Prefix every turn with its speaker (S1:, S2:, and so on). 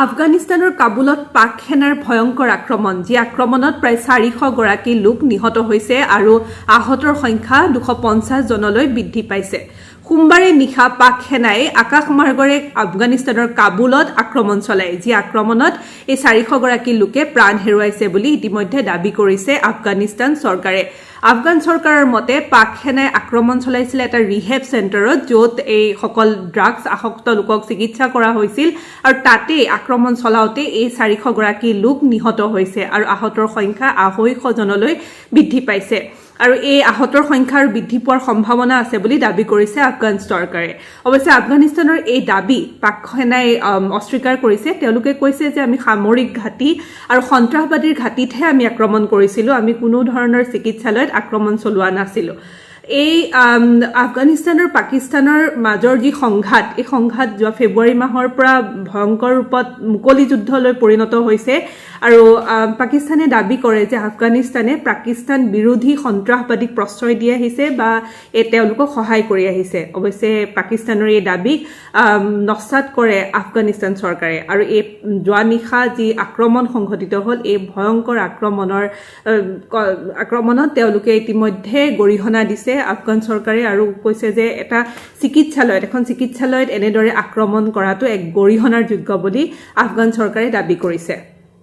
S1: আফগানিস্তানৰ কাবুলত পাক সেনাৰ ভয়ংকৰ আক্ৰমণ, যি আক্ৰমণত প্ৰায় 400 গৰাকী লোক নিহত হৈছে আৰু আহতৰ সংখ্যা 250 জনলৈ বৃদ্ধি পাইছে। সোমবাৰে নিশা পাক সেনাই আকাশমাৰ্গৰে আফগানিস্তানৰ কাবুলত আক্ৰমণ চলায়, যি আক্ৰমণত এই 400 গৰাকী লোকে প্ৰাণ হেৰুৱাইছে বুলি ইতিমধ্যে দাবী কৰিছে আফগানিস্তান চৰকাৰে। আফগান চৰকাৰৰ মতে পাক সেনাই আক্ৰমণ চলাইছিল এটা ৰিহেব চেণ্টাৰত, য'ত এই সকল ড্ৰাগছ আসক্ত লোকক চিকিৎসা কৰা হৈছিল আৰু তাতেই আক্ৰমণ চলাওঁতে এই 400 গৰাকী লোক নিহত হৈছে আৰু আহতৰ সংখ্যা 250 জনলৈ বৃদ্ধি পাইছে। আৰু এই আহতৰ সংখ্যা বৃদ্ধি পোৱাৰ সম্ভাৱনা আছে বুলি দাবী কৰিছে আফগান চৰকাৰে। অৱশ্যে আফগানিস্তানৰ এই দাবী পাক সেনাই অস্বীকাৰ কৰিছে। তেওঁলোকে কৈছে যে আমি সামৰিক ঘাটি আৰু সন্ত্ৰাসবাদীৰ ঘাটিতহে আমি আক্ৰমণ কৰিছিলোঁ, আমি কোনো ধৰণৰ চিকিৎসালয়ত আক্ৰমণ চলোৱা নাছিলোঁ। এই আফগানিস্তানৰ পাকিস্তানৰ মাজৰ যি সংঘাত, এই সংঘাত যোৱা ফেব্ৰুৱাৰী মাহৰ পৰা ভয়ংকৰ ৰূপত মুকলি যুদ্ধলৈ পৰিণত হৈছে আৰু পাকিস্তানে দাবী কৰে যে আফগানিস্তানে পাকিস্তান বিৰোধী সন্ত্ৰাসবাদীক প্ৰশ্ৰয় দি আহিছে বা তেওঁলোকক সহায় কৰি আহিছে। অৱশ্যে পাকিস্তানৰ এই দাবীক নস্যাৎ কৰে আফগানিস্তান চৰকাৰে আৰু এই যোৱা নিশা যি আক্ৰমণ সংঘটিত হ'ল, এই ভয়ংকৰ আক্ৰমণত তেওঁলোকে ইতিমধ্যে গৰিহণা দিছে আফগান চৰকাৰে আৰু কৈছে যে এখন চিকিৎসালয়ত এনেদৰে আক্ৰমণ কৰাটো এক গৰিহণাৰ যোগ্য বুলি আফগান চৰকাৰে দাবী কৰিছে।